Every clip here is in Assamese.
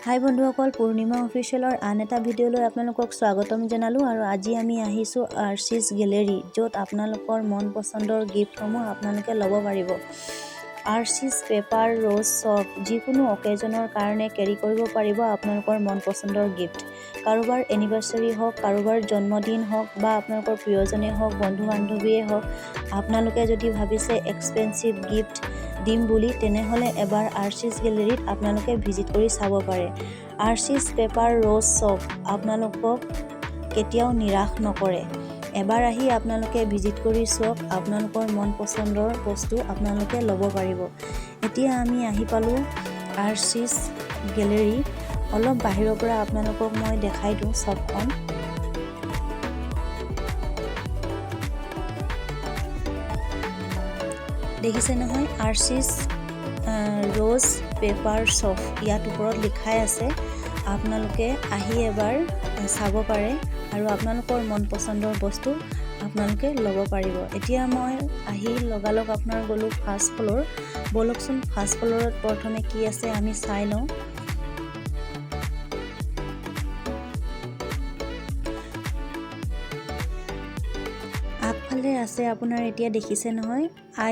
হাই বন্ধুসকল, পূৰ্ণিমা অফিচিয়েলৰ আন এটা ভিডিঅ'লৈ আপোনালোকক স্বাগতম জনালোঁ। আৰু আজি আমি আহিছোঁ আৰ্চিছ গেলেৰী, য'ত আপোনালোকৰ মন পচন্দৰ গিফ্টসমূহ আপোনালোকে ল'ব পাৰিব। আৰ্চিছ পেপাৰ ৰ'জ চক যিকোনো অকেজনৰ কাৰণে কেৰি কৰিব পাৰিব আপোনালোকৰ মন পচন্দৰ গিফ্ট। কাৰোবাৰ এনিভাৰ্চাৰী হওক, কাৰোবাৰ জন্মদিন হওক বা আপোনালোকৰ প্ৰিয়জনেই হওক, বন্ধু বান্ধৱীয়ে হওক, আপোনালোকে যদি ভাবিছে এক্সপেঞ্চিভ গিফ্ট দিম বুলি, তেনেহ'লে এবাৰ আৰ্চিছ গেলেৰীত আপোনালোকে ভিজিট কৰি চাব পাৰে। আৰ্চিছ পেপাৰ ৰ'জ চক আপোনালোকক কেতিয়াও নিৰাশ নকৰে। এবাৰ আহি আপোনালোকে ভিজিট কৰি চাওক, আপোনালোকৰ মন পচন্দৰ বস্তু আপোনালোকে ল'ব পাৰিব। এতিয়া আমি আহি পালোঁ আৰ্চিছ গেলেৰী। অলপ বাহিৰৰ পৰা আপোনালোকক মই দেখাই দিওঁ চকখন। দেখিছে নহয়, আৰ্চিছ ৰ'জ পেপাৰ চফ ইয়াত ওপৰত লিখাই আছে। আপোনালোকে আহি এবাৰ চাব পাৰে আৰু আপোনালোকৰ মন পচন্দৰ বস্তু আপোনালোকে ল'ব পাৰিব। এতিয়া মই আহি লগালগ আপোনাৰ গ'লোঁ ফাৰ্ষ্ট ফ্ল'ৰ। ব'লকচোন ফাৰ্ষ্ট ফ্ল'ৰত প্ৰথমে কি আছে আমি চাই লওঁ। আগফালে আছে আপোনাৰ, এতিয়া দেখিছে নহয়,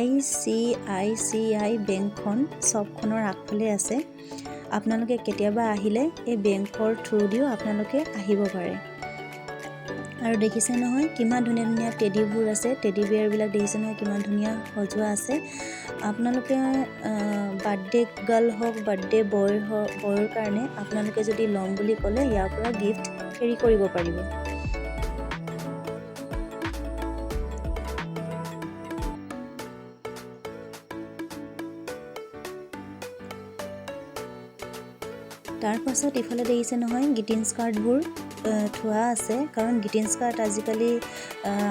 ICICI বেংকখন চবখনৰ আগফালে আছে। আপোনালোকে কেতিয়াবা আহিলে এই বেংকৰ থ্ৰুদিও আপোনালোকে আহিব পাৰে। আৰু দেখিছে নহয় কিমান ধুনীয়া ধুনীয়া টেডীবোৰ আছে। টেডী বিয়াৰবিলাক দেখিছে নহয় কিমান ধুনীয়া সজোৱা আছে। আপোনালোকে বাৰ্থডে গাৰ্ল হওক, বাৰ্থডে বয়ৰ কাৰণে আপোনালোকে যদি ল'ম বুলি ক'লে ইয়াৰ পৰা গিফ্ট কেৰি কৰিব পাৰিব। তাৰ পাছত ইফালে দেখিছে নহয় গ্ৰিটিংছ কাৰ্ডবোৰ থোৱা আছে, কাৰণ গ্ৰিটিংছ কাৰ্ড আজিকালি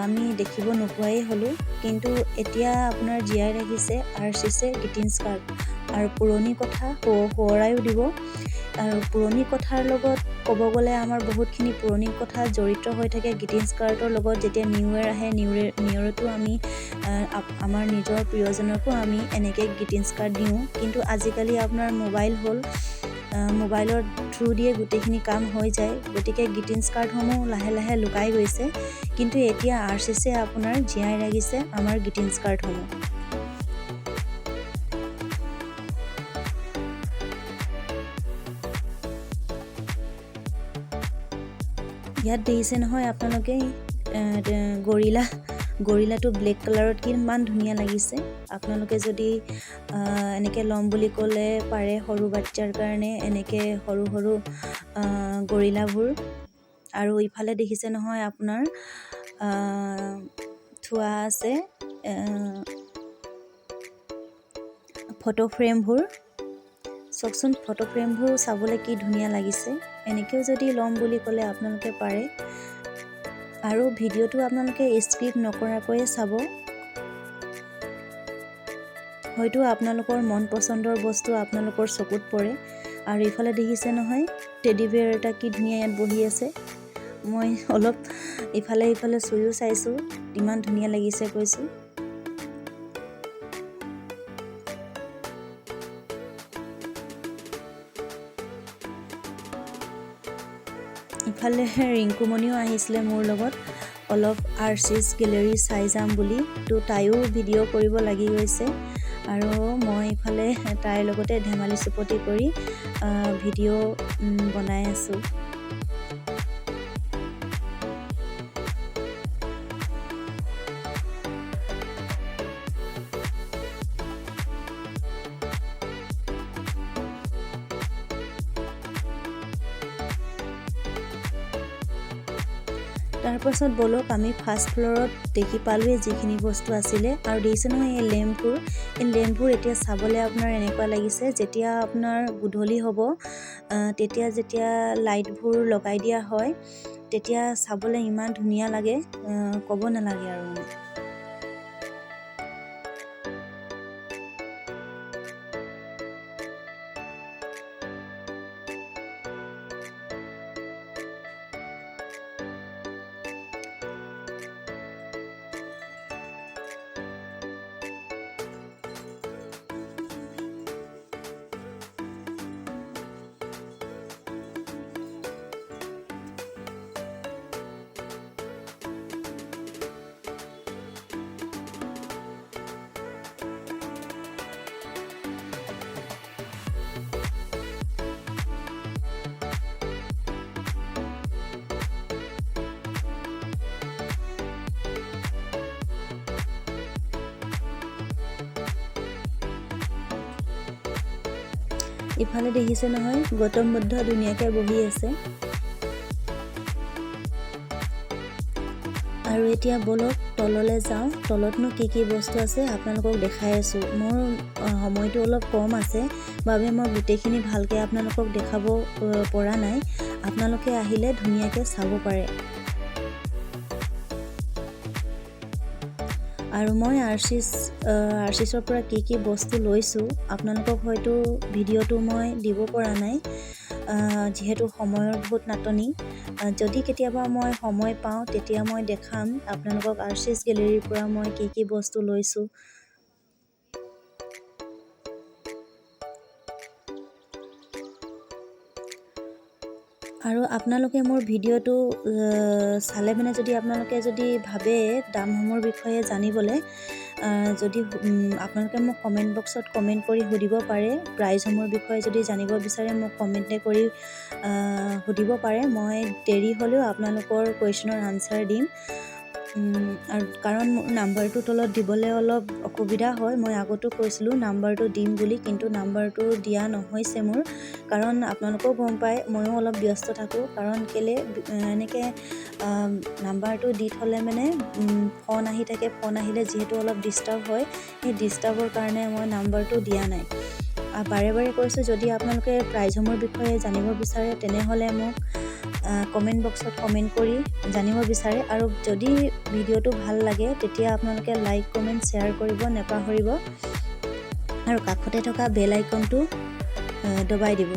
আমি দেখিব নোপোৱাই হ'লোঁ, কিন্তু এতিয়া আপোনাৰ জীয়াই ৰাখিছে আৰ্চিছে গ্ৰিটিংছ কাৰ্ড। আৰু পুৰণি কথা সোঁৱৰায়ো দিব। আৰু পুৰণি কথাৰ লগত ক'ব গ'লে আমাৰ বহুতখিনি পুৰণি কথা জড়িত হৈ থাকে গ্ৰিটিংছ কাৰ্ডৰ লগত। যেতিয়া নিউ ইয়েৰ আহে, নিউ ইয়েৰতো আমি আমাৰ নিজৰ প্ৰিয়জনকো আমি এনেকৈ গ্ৰিটিংছ কাৰ্ড দিওঁ। কিন্তু আজিকালি আপোনাৰ মোবাইল হ'ল, মোবাইলৰ থ্ৰু দিয়ে গোটেইখিনি কাম হৈ যায়, গতিকে গ্ৰিটিংছ কাৰ্ডসমূহ লাহে লাহে লুকাই গৈছে। কিন্তু এতিয়া আৰ্চিছে আপোনাৰ জীয়াই ৰাখিছে আমাৰ গ্ৰিটিংছ কাৰ্ডসমূহ। ইয়াত দেখিছে নহয় আপোনালোকে গৰিলাটো ব্লেক কালাৰত কিমান ধুনীয়া লাগিছে। আপোনালোকে যদি এনেকৈ ল'ম বুলি ক'লে পাৰে সৰু বাচ্ছাৰ কাৰণে এনেকৈ সৰু সৰু গৰিলাবোৰ। আৰু ইফালে দেখিছে নহয় আপোনাৰ থোৱা আছে ফটো ফ্ৰেমবোৰ। চাওকচোন ফটো ফ্ৰেমবোৰ চাবলৈ কি ধুনীয়া লাগিছে। এনেকৈও যদি ল'ম বুলি ক'লে আপোনালোকে পাৰে। আৰু ভিডিঅ'টো আপোনালোকে স্কিপ নকৰাকৈয়ে চাব, হয়তো আপোনালোকৰ মন পচন্দৰ বস্তু আপোনালোকৰ চকুত পৰে। আৰু ইফালে দেখিছে নহয় টেডী বিয়াৰ এটা কি ধুনীয়া ইয়াত বহি আছে। মই অলপ ইফালে ইফালে চুইও চাইছোঁ, ইমান ধুনীয়া লাগিছে কৈছোঁ। ইফালে ৰিংকুমণিও আহিছিলে মোৰ লগত অলপ আৰ্চিছ গেলেৰী চাই যাম বুলি, তো তাইও ভিডিঅ' কৰিব লাগি গৈছে। আৰু মই ইফালে তাইৰ লগতে ধেমালি চুপতি কৰি ভিডিঅ' বনাই আছোঁ। তাৰপাছত ব'লক আমি ফাৰ্ষ্ট ফ্ল'ৰত দেখি পালোঁৱেই যিখিনি বস্তু আছিলে। আৰু দেখিছে নহয় এই লেম্পবোৰ এতিয়া চাবলৈ আপোনাৰ এনেকুৱা লাগিছে, যেতিয়া আপোনাৰ গধূলি হ'ব যেতিয়া লাইটবোৰ লগাই দিয়া হয়, তেতিয়া চাবলৈ ইমান ধুনীয়া লাগে, ক'ব নালাগে আৰু মানে। ইফালে দেখিছে নহয় গৌতম বুদ্ধ ধুনীয়াকৈ বহি আছে। আৰু এতিয়া বলক তললৈ যাওঁ, তলতনো কি বস্তু আছে আপোনালোকক দেখাই আছোঁ। মোৰ সময়টো অলপ কম আছে বাবে মই গোটেইখিনি ভালকৈ আপোনালোকক দেখাব পৰা নাই। আপোনালোকে আহিলে ধুনীয়াকৈ চাব পাৰে। আৰু মই আৰচিছৰ পৰা কি বস্তু লৈছোঁ আপোনালোকক হয়তো ভিডিঅ'টো মই দিব পৰা নাই, যিহেতু সময়ৰ বহুত নাটনি। যদি কেতিয়াবা মই সময় পাওঁ তেতিয়া মই দেখাম আপোনালোকক আৰচিছ গেলেৰীৰ পৰা মই কি বস্তু লৈছোঁ। আৰু আপোনালোকে মোৰ ভিডিঅ'টো চালে মানে যদি আপোনালোকে যদি ভাবে দামসমূহৰ বিষয়ে জানিবলৈ, যদি আপোনালোকে মোক কমেণ্ট বক্সত কমেণ্ট কৰি সুধিব পাৰে। প্ৰাইজসমূহৰ বিষয়ে যদি জানিব বিচাৰে মোক কমেণ্টে কৰি সুধিব পাৰে। মই দেৰি হ'লেও আপোনালোকৰ কুৱেশ্যনৰ আনচাৰ দিম। আৰু কাৰণ মোৰ নাম্বাৰটো তলত দিবলৈ অলপ অসুবিধা হয়। মই আগতো কৈছিলোঁ নাম্বাৰটো দিম বুলি, কিন্তু নাম্বাৰটো দিয়া নহৈছে মোৰ। কাৰণ আপোনালোকেও গম পায় ময়ো অলপ ব্যস্ত থাকোঁ। কাৰণ কেলৈ এনেকৈ নাম্বাৰটো দি থ'লে মানে ফোন আহি থাকে, ফোন আহিলে যিহেতু অলপ ডিষ্টাৰ্ব হয়, সেই ডিষ্টাৰ্বৰ কাৰণে মই নাম্বাৰটো দিয়া নাই। বাৰে কৈছোঁ, যদি আপোনালোকে প্ৰাইজসমূহৰ বিষয়ে জানিব বিচাৰে তেনেহ'লে মোক কমেণ্ট বক্সত কমেণ্ট কৰি জানিব বিচাৰে। আৰু যদি ভিডিঅ'টো ভাল লাগে তেতিয়া আপোনালোকে লাইক কমেণ্ট শ্বেয়াৰ কৰিব নাপাহৰিব। আৰু কাষতে থকা বেল আইকনটো দবাই দিব।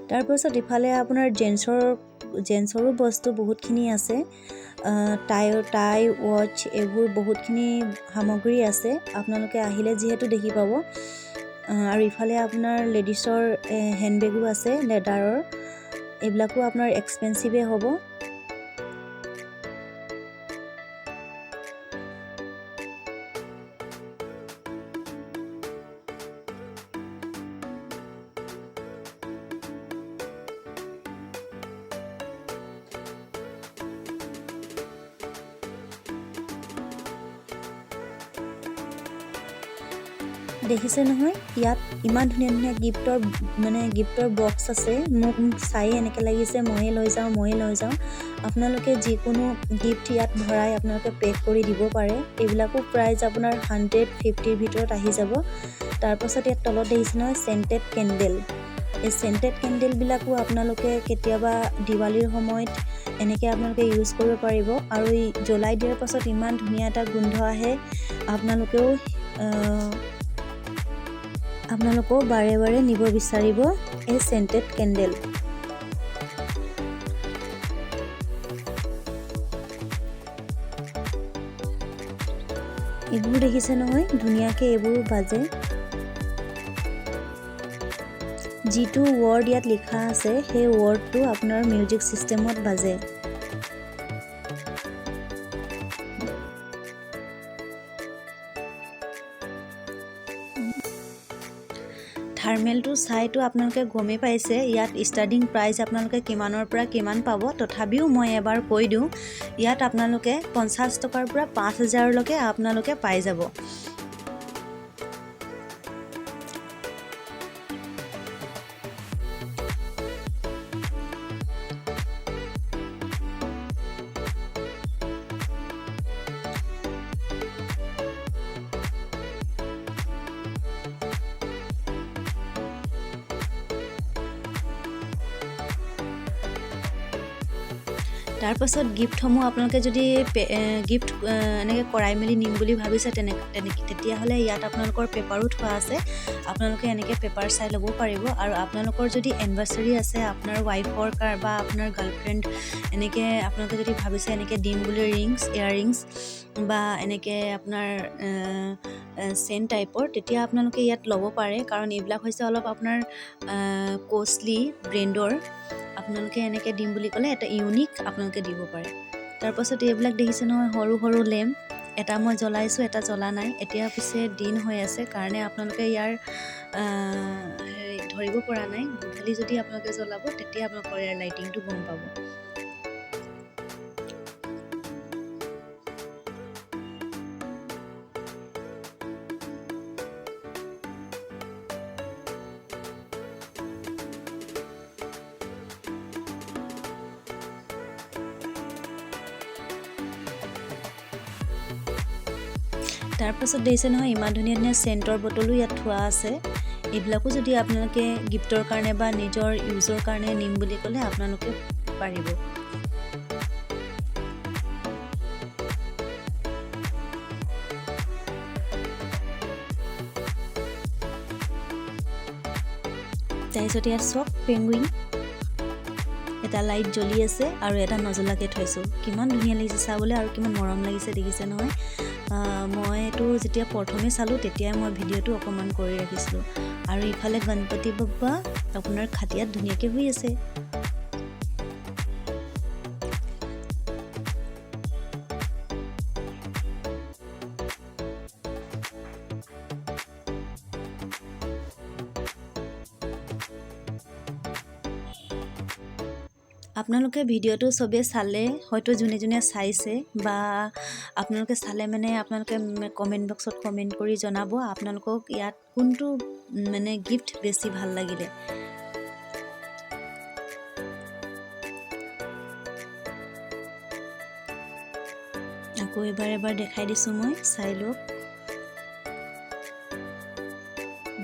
তাৰপাছত ইফালে আপোনাৰ জেন্টছৰো বস্তু বহুতখিনি আছে। টাই ৱাচ এইবোৰ বহুতখিনি সামগ্ৰী আছে, আপোনালোকে আহিলে যিহেতু দেখি পাব। আৰু ইফালে আপোনাৰ লেডিছৰ হেণ্ডবেগো আছে লেডাৰৰ, এইবিলাকো আপোনাৰ এক্সপেঞ্চিভে হ'ব। দেখিছে নহয় ইয়াত ইমান ধুনীয়া গিফ্টৰ বক্স আছে। মোক চাই এনেকৈ লাগিছে ময়ে লৈ যাওঁ। আপোনালোকে যিকোনো গিফ্ট ইয়াত ভৰাই আপোনালোকে পেক কৰি দিব পাৰে। এইবিলাকো প্ৰাইচ আপোনাৰ 150ৰ ভিতৰত আহি যাব। তাৰপাছত ইয়াত তলত দেখিছে নহয় চেণ্টেড কেণ্ডেল। এই চেণ্টেড কেণ্ডেলবিলাকো আপোনালোকে কেতিয়াবা দিৱালীৰ সময়ত এনেকৈ আপোনালোকে ইউজ কৰিব পাৰিব। আৰু জ্বলাই দিয়াৰ পাছত ইমান ধুনীয়া এটা গোন্ধ আহে, আপোনালোকেও বাৰে নিব বিচাৰিব এই চেণ্টেড কেণ্ডেল। এইবোৰ দেখিছে নহয় ধুনীয়াকৈ এইবোৰ বাজে। যিটো ৱৰ্ড ইয়াত লিখা আছে সেই ৱৰ্ডটো আপোনাৰ মিউজিক ছিষ্টেমত বাজে। থাৰ্মেলটো চাইতো আপোনালোকে গমেই পাইছে ইয়াত ষ্টাৰ্টিং প্ৰাইচ আপোনালোকে কিমানৰ পৰা কিমান পাব। তথাপিও মই এবাৰ কৈ দিওঁ, ইয়াত আপোনালোকে 50 টকাৰ পৰা 5000লৈকে আপোনালোকে পাই যাব। তাৰপাছত গিফ্টসমূহ আপোনালোকে যদি গিফ্ট এনেকৈ কৰাই মেলি নিম বুলি ভাবিছে তেতিয়াহ'লে ইয়াত আপোনালোকৰ পেপাৰো থোৱা আছে। আপোনালোকে এনেকৈ পেপাৰ চাই ল'ব পাৰিব। আৰু আপোনালোকৰ যদি এনিভাৰ্চাৰী আছে, আপোনাৰ ৱাইফৰ বা আপোনাৰ গাৰ্লফ্ৰেণ্ড এনেকৈ আপোনালোকে যদি ভাবিছে এনেকৈ দিম বুলি ইয়াৰৰিংছ বা এনেকৈ আপোনাৰ চেইন টাইপৰ, তেতিয়া আপোনালোকে ইয়াত ল'ব পাৰে। কাৰণ এইবিলাক হৈছে অলপ আপোনাৰ কষ্টলি ব্ৰেণ্ডৰ। আপোনালোকে এনেকৈ দিম বুলি ক'লে এটা ইউনিক আপোনালোকে দিব পাৰে। তাৰপাছত এইবিলাক দেখিছে নহয় সৰু লেম্প, এটা মই জ্বলাইছোঁ, এটা জ্বলা নাই। এতিয়া পিছে দিন হৈ আছে কাৰণে আপোনালোকে ইয়াৰ ধৰিব পৰা নাই। গধূলি যদি আপোনালোকে জ্বলাব তেতিয়া আপোনালোকৰ ইয়াৰ লাইটিংটো গম পাব। তাৰপাছত দেখিছে নহয় ইমান ধুনীয়া ধুনীয়া চেণ্টৰ বটলো ইয়াত থোৱা আছে। এইবিলাকো যদি আপোনালোকে গিফ্টৰ কাৰণে বা নিজৰ ইউজৰ কাৰণে নিম বুলি ক'লে আপোনালোকে পাৰিব। তাৰপিছত ইয়াত চক পেঙ্গুইন এটা লাইট জ্বলি আছে আৰু এটা নজ্বলাকৈ থৈছোঁ। কিমান ধুনীয়া লাগিছে চাবলৈ আৰু কিমান মৰম লাগিছে দেখিছে নহয়। মইতো যেতিয়া প্ৰথমে চালোঁ তেতিয়াই মই ভিডিঅ'টো অকণমান কৰি ৰাখিছিলোঁ। আৰু ইফালে গণপতি বাপ্পা আপোনাৰ খাটিয়াত ধুনীয়াকৈ শুই আছে। আপোনালোকে ভিডিঅ'টো চবেই চালে হয়তো যোনে যোনে চাইছে বা আপোনালোকে চালে মানে আপোনালোকে কমেণ্ট বক্সত কমেণ্ট কৰি জনাব আপোনালোকক ইয়াত কোনটো মানে গিফ্ট বেছি ভাল লাগিলে। আকৌ এবাৰ দেখাই দিছোঁ মই, চাই লওক।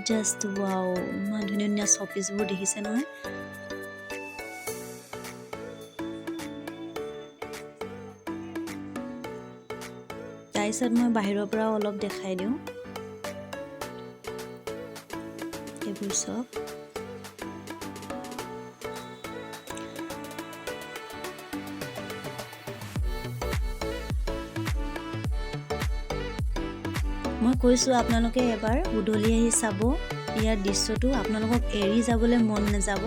জাষ্ট ৱাও, ইমান ধুনীয়া ধুনীয়া শ্বপিচবোৰ দেখিছে নহয়। তাৰপিছত মই বাহিৰৰ পৰাও অলপ দেখাই দিওঁ। এইবোৰ চব মই কৈছোঁ আপোনালোকে এবাৰ গধূলি আহি চাব। ইয়াৰ দৃশ্যটো আপোনালোকক এৰি যাবলৈ মন নাযাব।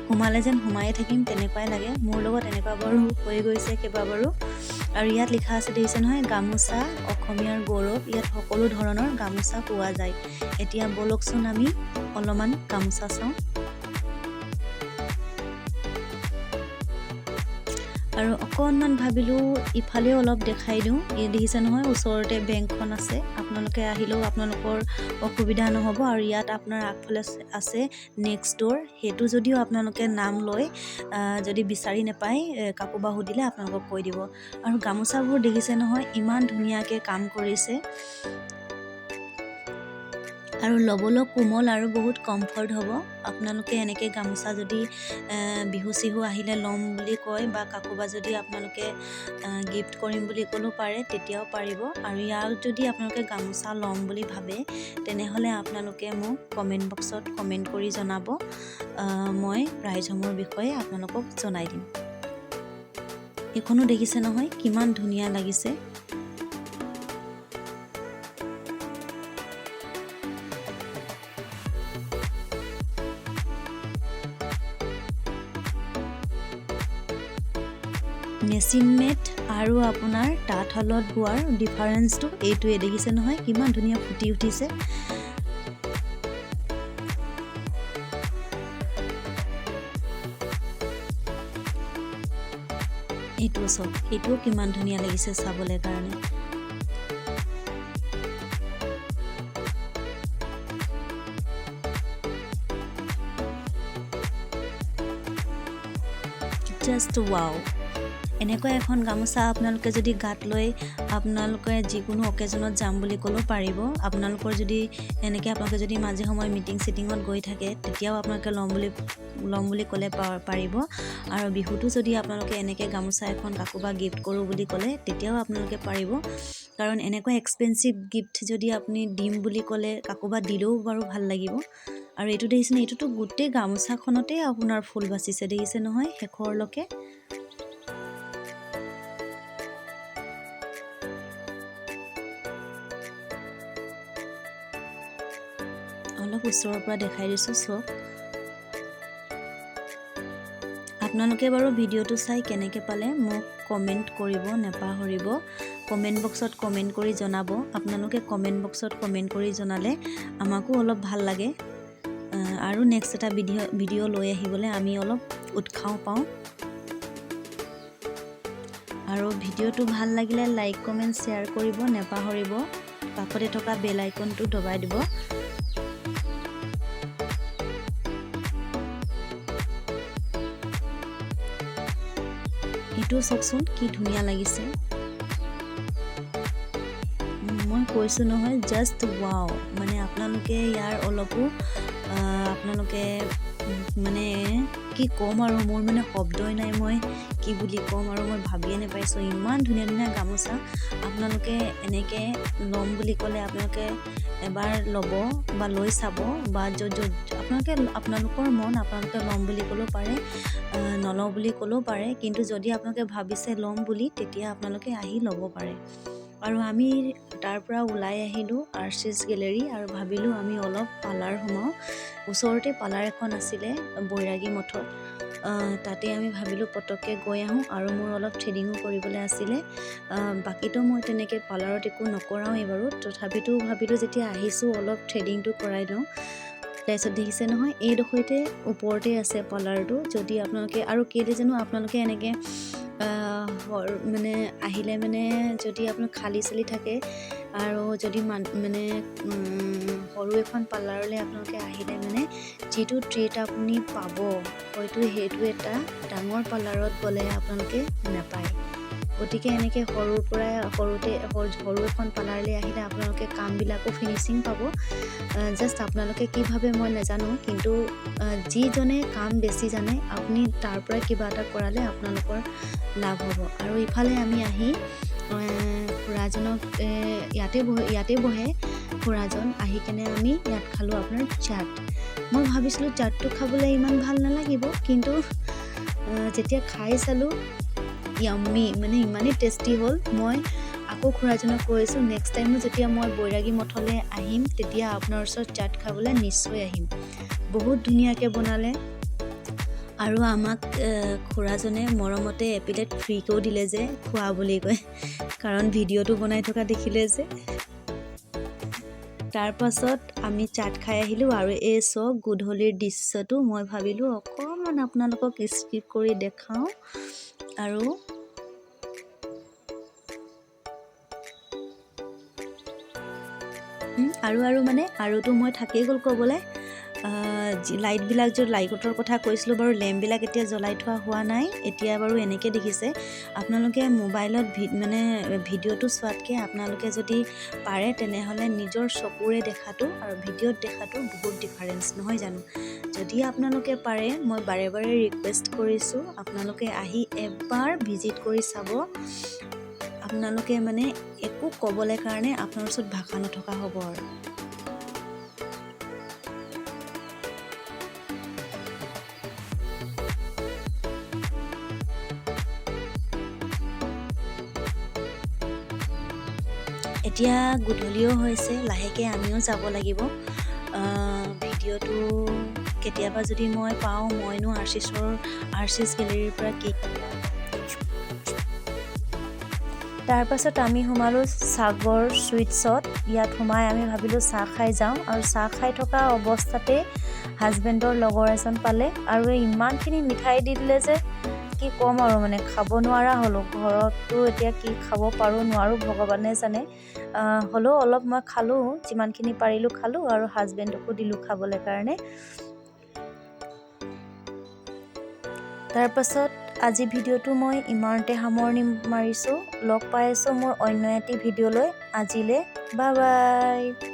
সোমালে যেন সোমায়ে থাকিম তেনেকুৱাই লাগে। মোৰ লগত এনেকুৱা বাৰু হৈ গৈছে কেইবাবাৰো। আৰু ইয়াত লিখা আছে দেখিছে নহয়, গামোচা অসমীয়াৰ গৌৰৱ। ইয়াত সকলো ধৰণৰ গামোচা পোৱা যায়। এতিয়া বলকচোন আমি অলপমান গামোচা চাওঁ। আৰু অকণমান ভাবিলোঁ ইফালেও অলপ দেখাই দিওঁ। এই দেখিছে নহয় ওচৰতে বেংকখন আছে। আপোনালোকে আহিলেও আপোনালোকৰ অসুবিধা নহ'ব। আৰু ইয়াত আপোনাৰ আগফালে আছে নেক্সট ড'ৰ। সেইটো যদিও আপোনালোকে নাম লৈ যদি বিচাৰি নাপায় কাকোবা সুধিলে আপোনালোকক কৈ দিব। আৰু গামোচাবোৰ দেখিছে নহয় ইমান ধুনীয়াকৈ কাম কৰিছে। আৰু ল'বলৈ কোমল আৰু বহুত কমফৰ্ট হ'ব। আপোনালোকে এনেকৈ গামোচা যদি বিহু চিহু আহিলে ল'ম বুলি কয় বা কাকোবা যদি আপোনালোকে গিফ্ট কৰিম বুলি ক'লেও পাৰে, তেতিয়াও পাৰিব। আৰু ইয়াক যদি আপোনালোকে গামোচা ল'ম বুলি ভাবে তেনেহ'লে আপোনালোকে মোক কমেণ্ট বক্সত কমেণ্ট কৰি জনাব। মই প্ৰাইজসমূহৰ বিষয়ে আপোনালোকক জনাই দিম। এইখনো দেখিছে নহয় কিমান ধুনীয়া লাগিছে। মেচিন মেড আৰু আপোনাৰ তাঁতশালত বোৱাৰ ডিফাৰেঞ্চটো এইটোৱে দেখিছে নহয় কিমান ধুনীয়া ফুটি উঠিছে। এইটোও চব, এইটোও কিমান ধুনীয়া লাগিছে চাবলৈ কাৰণে। Just wow. এনেকুৱা এখন গামোচা আপোনালোকে যদি গাত লৈ আপোনালোকে যিকোনো অকেজনত যাম বুলি ক'লেও পাৰিব। আপোনালোকৰ যদি আপোনালোকে যদি মাজে সময়ে মিটিং চিটিঙত গৈ থাকে তেতিয়াও আপোনালোকে ল'ম বুলি ক'লে পাৰিব। আৰু বিহুতো যদি আপোনালোকে এনেকৈ গামোচা এখন কাকোবা গিফ্ট কৰোঁ বুলি ক'লে তেতিয়াও আপোনালোকে পাৰিব। কাৰণ এনেকুৱা এক্সপেঞ্চিভ গিফ্ট যদি আপুনি দিম বুলি ক'লে কাকোবা দিলেও বাৰু ভাল লাগিব। আৰু এইটো দেখিছেনে, এইটোতো গোটেই গামোচাখনতেই আপোনাৰ ফুল বাচিছে দেখিছে নহয় শেষৰলৈকে। অলপ ওচৰৰ পৰা দেখাই দিছোঁ চব। আপোনালোকে বাৰু ভিডিঅ'টো চাই কেনেকৈ পালে মোক কমেণ্ট কৰিব নাপাহৰিব। কমেণ্ট বক্সত কমেণ্ট কৰি জনাব। আপোনালোকে কমেণ্ট বক্সত কমেণ্ট কৰি জনালে আমাকো অলপ ভাল লাগে আৰু নেক্সট এটা ভিডিঅ' লৈ আহিবলৈ আমি অলপ উৎসাহ পাওঁ। আৰু ভিডিঅ'টো ভাল লাগিলে লাইক কমেণ্ট শ্বেয়াৰ কৰিব নেপাহৰিব। কাষতে থকা বেল আইকনটো দবাই দিব। এইটো চাওকচোন কি ধুনীয়া লাগিছে। মই কৈছোঁ নহয় জাষ্ট ৱাও। মানে আপোনালোকে ইয়াৰ অলপো আপোনালোকে মানে কি ক'ম আৰু মোৰ মানে শব্দই নাই। মই কি বুলি ক'ম আৰু মই ভাবিয়ে নাপাইছোঁ। ইমান ধুনীয়া ধুনীয়া গামোচা আপোনালোকে এনেকৈ ল'ম বুলি ক'লে আপোনালোকে এবাৰ ল'ব বা লৈ চাব বা য'ত আপোনালোকৰ মন আপোনালোকে ল'ম বুলি ক'লেও পাৰে, নলওঁ বুলি ক'লেও পাৰে। কিন্তু যদি আপোনালোকে ভাবিছে ল'ম বুলি তেতিয়া আপোনালোকে আহি ল'ব পাৰে। আৰু আমি তাৰ পৰা ওলাই আহিলোঁ আৰ্চিছ গেলেৰী আৰু ভাবিলোঁ আমি অলপ পাৰ্লাৰ সোমাওঁ। ওচৰতে পাৰ্লাৰ এখন আছিলে বৈৰাগী মঠত, তাতে আমি ভাবিলোঁ পটককৈ গৈ আহোঁ। আৰু মোৰ অলপ থ্ৰেডিঙো কৰিবলৈ আছিলে। বাকীতো মই তেনেকৈ পাৰ্লাৰত একো নকৰাওঁৱেই বাৰু, তথাপিতো ভাবিলোঁ যেতিয়া আহিছোঁ অলপ থ্ৰেডিংটো কৰাই লওঁ। তাৰপিছত দেখিছে নহয় এইডোখৰতে ওপৰতে আছে পাৰ্লাৰটো। যদি আপোনালোকে আৰু কেলৈ জানো আপোনালোকে এনেকৈ মানে আহিলে মানে যদি আপোনাৰ খালী চালি থাকে আৰু যদি মানে সৰু এখন পাৰ্লাৰলৈ আপোনালোকে আহিলে মানে যিটো ট্ৰিট আপুনি পাব হয়তো সেইটো এটা ডাঙৰ পাৰ্লাৰত গ'লে আপোনালোকে নাপায়। গতিকে এনেকৈ সৰু এখন পাৰ্লাৰলৈ আহিলে আপোনালোকে কামবিলাকো ফিনিচিং পাব। জাষ্ট আপোনালোকে কি ভাবে মই নাজানো, কিন্তু যিজনে কাম বেছি জানে আপুনি তাৰ পৰা কিবা এটা কৰালে আপোনালোকৰ লাভ হ'ব। আৰু ইফালে আমি আহি খুৰাজনক ইয়াতে বহে খুৰাজন। আহি কেনে আমি ইয়াত খালোঁ আপোনাৰ চাট। মই ভাবিছিলোঁ চাটটো খাবলৈ ইমান ভাল নালাগিব, কিন্তু যেতিয়া খাই চালোঁ য়াম্মি, মানে ইমানেই টেষ্টি হ'ল। মই আকৌ খুৰাজনক কৈছোঁ নেক্সট টাইমো যেতিয়া মই বৈৰাগী মঠলৈ আহিম তেতিয়া আপোনাৰ ওচৰত চাট খাবলৈ নিশ্চয় আহিম। বহুত ধুনীয়াকৈ বনালে আৰু আমাক খুৰাজনে মৰমতে এপিলেট ফ্ৰীকৈও দিলে যে খোৱা বুলি কয়, কাৰণ ভিডিঅ'টো বনাই থকা দেখিলে যে। তাৰপাছত আমি চাট খাই আহিলোঁ। আৰু এই চাওক গধূলিৰ দৃশ্যটো মই ভাবিলোঁ অকণমান আপোনালোকক স্কিপ কৰি দেখাওঁ। আৰু মানে আৰুতো মই থাকেই গ'ল ক'বলৈ। লাইটবিলাক লাইটৰ কথা কৈছিলোঁ বাৰু, লেম্পবিলাক এতিয়া জ্বলাই থোৱা হোৱা নাই। এতিয়া বাৰু এনেকৈ দেখিছে। আপোনালোকে মোবাইলত মানে ভিডিঅ'টো চোৱাতকৈ আপোনালোকে যদি পাৰে তেনেহ'লে নিজৰ চকুৰে দেখাটো আৰু ভিডিঅ'ত দেখাটো বহুত ডিফাৰেঞ্চ নহয় জানো। যদি আপোনালোকে পাৰে মই বাৰে বাৰে ৰিকুৱেষ্ট কৰিছোঁ আপোনালোকে আহি এবাৰ ভিজিট কৰি চাব। আপোনালোকে মানে একো ক'বলৈ কাৰণে আপোনাৰ ওচৰত ভাষা নথকা হ'ব আৰু। এতিয়া গধূলিও হৈছে, লাহেকৈ আমিও যাব লাগিব। ভিডিঅ'টো কেতিয়াবা যদি মই পাওঁ মইনো আৰ্চিছ গেলেৰীৰ পৰা কি। তাৰপাছত আমি সোমালোঁ সাগৰ সুইটছত। ইয়াত সোমাই আমি ভাবিলোঁ চাহ খাই যাওঁ। আৰু চাহ খাই থকা অৱস্থাতে হাজবেণ্ডৰ লগৰ এজন পালে আৰু ইমানখিনি মিঠাই দি দিলে যে কি ক'ম আৰু, মানে খাব নোৱাৰা হ'লোঁ। ঘৰততো এতিয়া কি খাব পাৰোঁ নোৱাৰোঁ ভগৱানে জানে। হ'লেও অলপ মই খালোঁ, যিমানখিনি পাৰিলোঁ খালোঁ আৰু হাজবেণ্ডকো দিলোঁ খাবলৈ কাৰণে। তাৰপাছত আজি ভিডিঅ'টো মই ইমানতে সামৰণি মাৰিছোঁ। লগ পাই আছোঁ মোৰ অন্য এটি ভিডিঅ'লৈ। আজিলৈ বাই বাই।